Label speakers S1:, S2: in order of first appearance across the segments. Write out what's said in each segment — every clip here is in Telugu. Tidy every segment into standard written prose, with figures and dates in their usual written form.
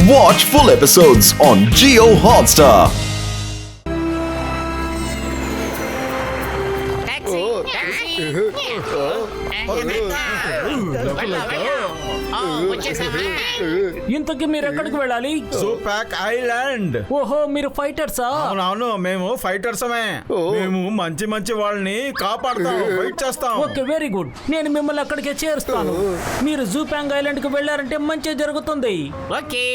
S1: Watch full episodes on Jio Hotstar.
S2: ఇంతకీ మీరు ఎక్కడికి వెళ్ళాలి?
S3: సూపాక్ ఐలాండ్.
S2: ఓహో, మీరు ఫైటర్సా?
S3: అవునవును, మేము ఫైటర్సమే. మేము మంచి మంచి వాళ్ళని కాపాడుతాం, ఫైట్ చేస్తాం.
S2: Okay, very good. నేను మిమ్మల్ని అక్కడికే చేరుస్తాను. మీరు జూపాంగ్ ఐలాండ్ కి వెళ్ళారంటే మంచి జరుగుతుంది.
S4: Okay.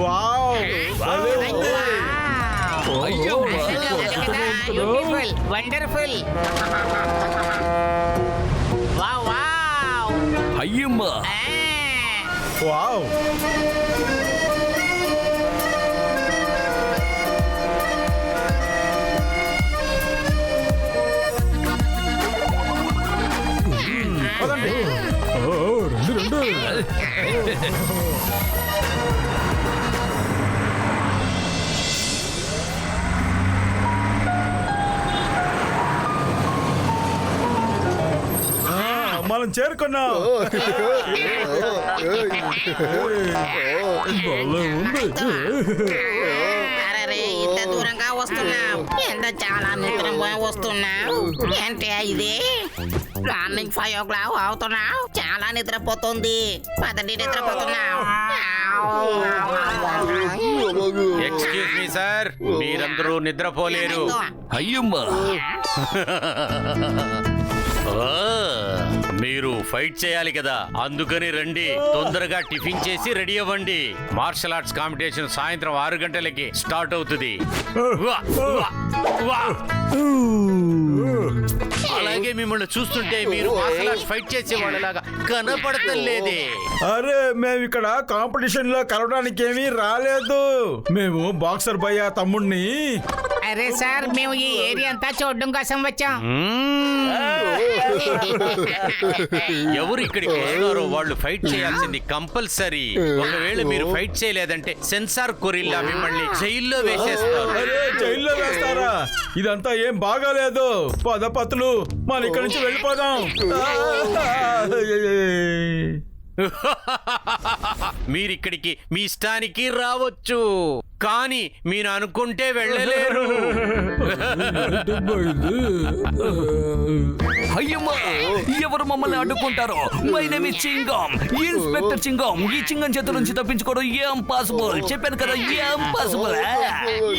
S3: Wow,
S4: beautiful, wonderful. Wow wow.
S5: అయ్యమ్మా,
S3: వావ్. మనం చేరుకున్నాం.
S4: అరే, ఇంత దూరంగా వస్తున్నావు, ఎంత చాలా నిద్రపోయి వస్తున్నావు. ఏంటి ఇది? మార్నింగ్ 5 o'clock అవుతున్నావు, చాలా నిద్రపోతుంది. పదండి, నిద్రపోతున్నావు.
S6: ఎక్స్క్యూజ్ మీ సార్, మీరందరూ నిద్రపోలేరు.
S5: అయ్యమ్మా,
S6: మీరు ఫైట్ చేయాలి కదా, అందుకని రండి. తొందరగా టిఫిన్ చేసి రెడీ అవ్వండి. మార్షల్ ఆర్ట్స్ కాంపిటీషన్ సాయంత్రం 6 గంటలకి స్టార్ట్ అవుతుంది. అలాగే మిమ్మల్ని చూస్తుంటే మీరు మార్షల్ ఆర్ట్స్ ఫైట్ చేసే వాళ్ళలాగా కనపడతలేదే.
S3: అరే, మేము ఇక్కడ కాంపిటీషన్ లో కలవడానికి ఏమీ రాలేదు. మేము బాక్సర్ భయ్య తమ్ముడిని.
S4: అరే సార్, మేము ఈ ఏరియా అంతా చూడడం కోసం వచ్చాం.
S6: ఎవరు ఇక్కడికి వస్తున్నారో వాళ్ళు ఫైట్ చేయాల్సింది కంపల్సరీ. ఒకవేళ మీరు ఫైట్ చేయలేదంటే సెన్సార్ కొరిల్లా మిమ్మల్ని జైల్లో వేసేస్తారు.
S3: అరే, జైల్లో వేస్తారా? ఇదంతా ఏం బాగాలేదు. పదపతులు, మన ఇక్కడి నుంచి వెళ్ళిపోదాం.
S6: మీరిక్కడికి మీ ఇష్టానికి రావచ్చు, కానీ మీరు అనుకుంటే వెళ్ళలేరు.
S5: అయ్యమ్మా, ఎవరు మమ్మల్ని అడ్డుకుంటారో? My name is Chingam, inspector Chingam. ఈ చింగం చేతుల నుంచి తప్పించుకోవడం ఏం పాసిబుల్? చెప్పాను కదా, ఏం పాసిబుల్.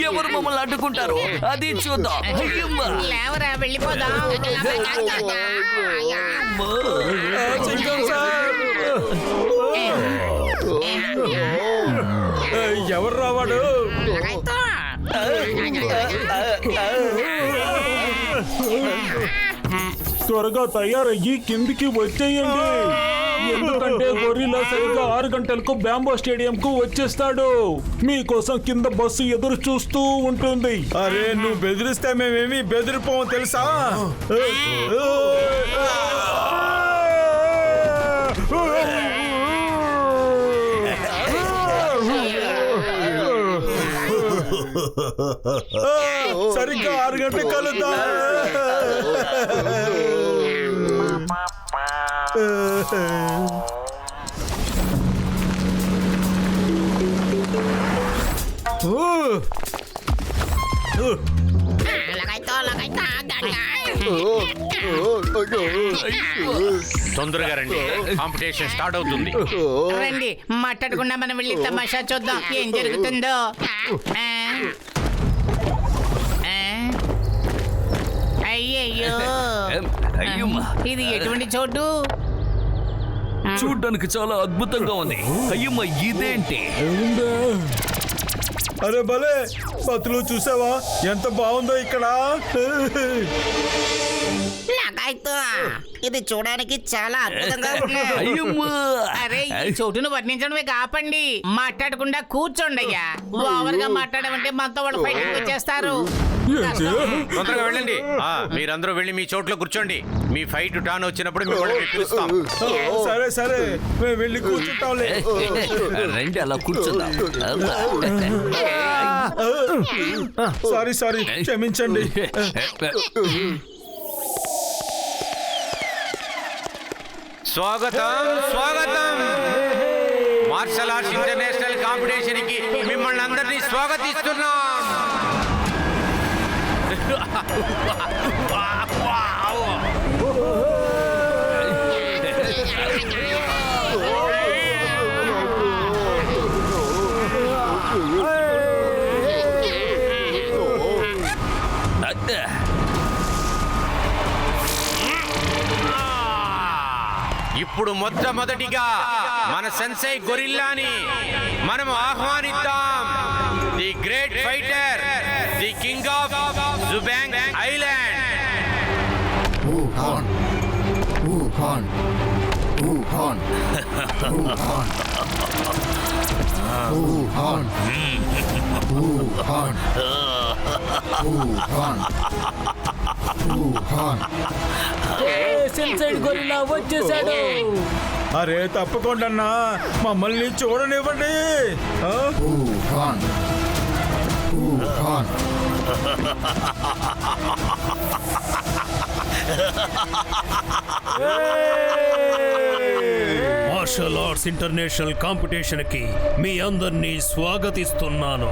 S5: ఎవరు మమ్మల్ని అడ్డుకుంటారో అది చూద్దాం. అయ్యమ్మా,
S4: లేవరా, వెళ్ళిపోదాం.
S3: చింగం సార్, ఎవరు రావాడు?
S2: త్వరగా తయారయ్యి కిందికి వచ్చేయండి, ఎందుకంటే గొరిల్లా సరిగ్గా 6 గంటలకు బ్యాంబో స్టేడియం కు వచ్చేస్తాడు. మీకోసం కింద బస్సు ఎదురు చూస్తూ ఉంటుంది.
S3: అరే, నువ్వు బెదిరిస్తే మేమేమి బెదిరిపోము తెలుసా? సరిగ్గా 6 గంటలకు కలుద్దాం.
S6: తొందరగా రండి, కాంపిటీషన్ స్టార్ట్ అవుతుంది.
S4: రండి, మాట్లాడకుండా మనం వెళ్ళి తమాషా చూద్దాం ఏం జరుగుతుందో. అయ్యయ్యో,
S5: అయ్యమ్మా,
S4: ఇది ఎటువంటి చోటు?
S5: చూడ్డానికి చాలా అద్భుతంగా ఉంది. అయ్యమ్మా, ఇదేంటి?
S3: అరే భలే, పతులు చూసావా ఎంత బాగుందో ఇక్కడ?
S4: ఇది చూడడానికి చాలా అద్భుతంగా ఉంది.
S5: అయ్యమ్మా,
S4: అరే, ఈ చోటును వర్ణించడమే కాపండి, మాట్లాడకుండా కూర్చోండి అయ్యా. ఓవర్గా మాట్లాడమంటే మనతో వాళ్ళు ఫైటింగ్ వచ్చేస్తారు.
S6: తొందరగా వెళ్ళండి. మీరందరూ వెళ్ళి మీ చోట్ల కూర్చోండి. మీ ఫైట్ టర్న్ వచ్చినప్పుడు మిమ్మల్ని పిలుస్తాం.
S3: సరే సరే మేము వెళ్ళి కూర్చుంటాంలే.
S5: రండి అలా కూర్చుందాం.
S3: సారీ సారీ క్షమించండి.
S6: స్వాగతం స్వాగతం. మార్షల్ ఆర్ట్స్ ఇంటర్నేషనల్ కాంపిటీషన్ కి మిమ్మల్ని అందరినీ స్వాగతిస్తున్నాం. ఇప్పుడు మొట్టమొదటిగా మన సెన్సై గొరిల్లాని మనం ఆహ్వానిద్దాం. The great fighter, the king of Jubang island.
S2: సెన్సైడ్ గొరిల్లా వచ్చేసాడు.
S3: అరే తప్పకుండా అన్నా, మమ్మల్ని చూడనివ్వండి.
S7: మార్షల్ ఆర్ట్స్ ఇంటర్నేషనల్ కాంపిటీషన్ కి మీ అందరినీ స్వాగతిస్తున్నాను.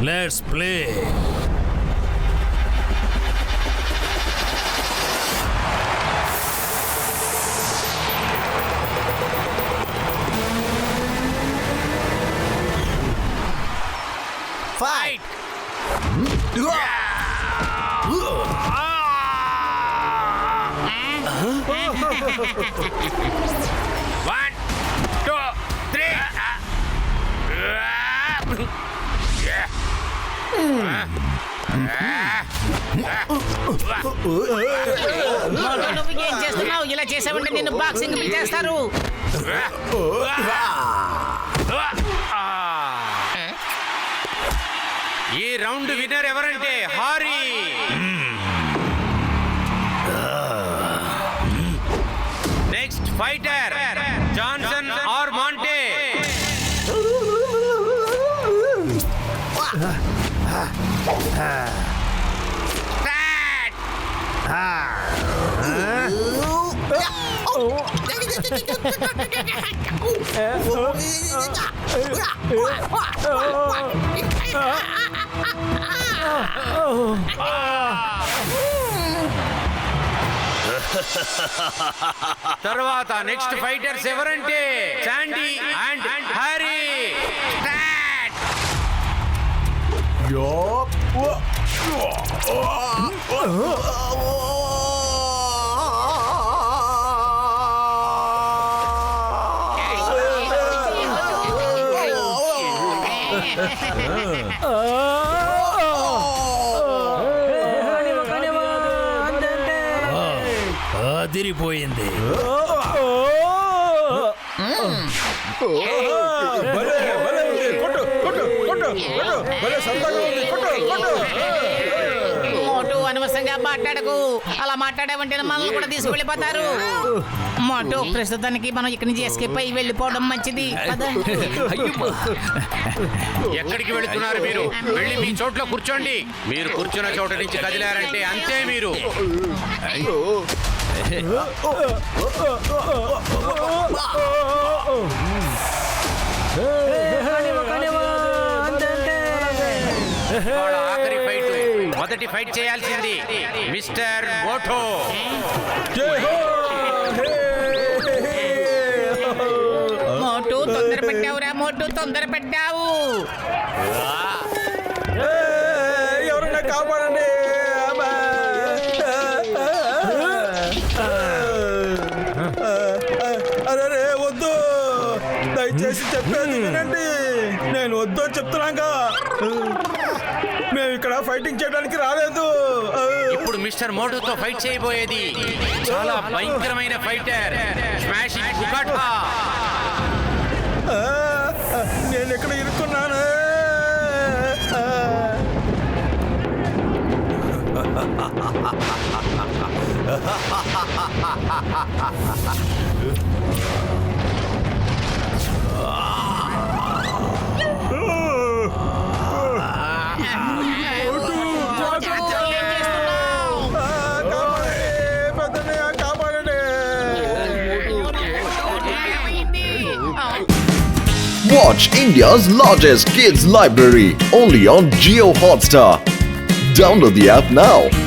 S7: Let's play.
S6: Fight. One, two, three.
S4: నువ్వు ఏం చేస్తున్నావు? ఇలా చేసావంటే నిన్ను బాక్సింగ్ పిలిచేస్తారు.
S6: ఈ రౌండ్ విన్నర్ ఎవరంటే Harry. Next fighter Johnson or Monty. తర్వాత నెక్స్ట్ ఫైటర్స్ ఎవరంటే శాండీ అండ్ హ్యారీ.
S7: అదిరిపోయింది.
S4: మోటు అనవసరంగా మాట్లాడకు. అలా మాట్లాడావంటే మనల్ని కూడా తీసుకెళ్ళిపోతారు. మోటు ప్రస్తుతానికి మనం ఇక్కడి నుంచి ఎస్కేప్ అయి వెళ్ళిపోవడం మంచిది.
S6: ఎక్కడికి వెళుతున్నారు మీరు? వెళ్ళి మీ చోట్ల కూర్చోండి. మీరు కూర్చున్న చోట నుంచి కదిలారంటే అంతే మీరు. ఆఖరి ఫైట్, మొదటి ఫైట్ చేయాల్సింది మిస్టర్ మోటో.
S4: మోటు తొందర పెట్టావురా. మోటు తొందర పెట్టావు.
S3: ఎవరైనా కాపాడండి. అరే వద్దు, దయచేసి చెప్పేది వినండి. నేను వద్దు అని చెప్తున్నాగా. మేము ఇక్కడ ఫైటింగ్ చేయడానికి రాలేదు.
S6: ఇప్పుడు మిస్టర్ మోటోతో ఫైట్ చేయబోయేది చాలా భయంకరమైన fighter, smashing
S1: Watch India's largest kids library only on Jio Hotstar. Download the app now.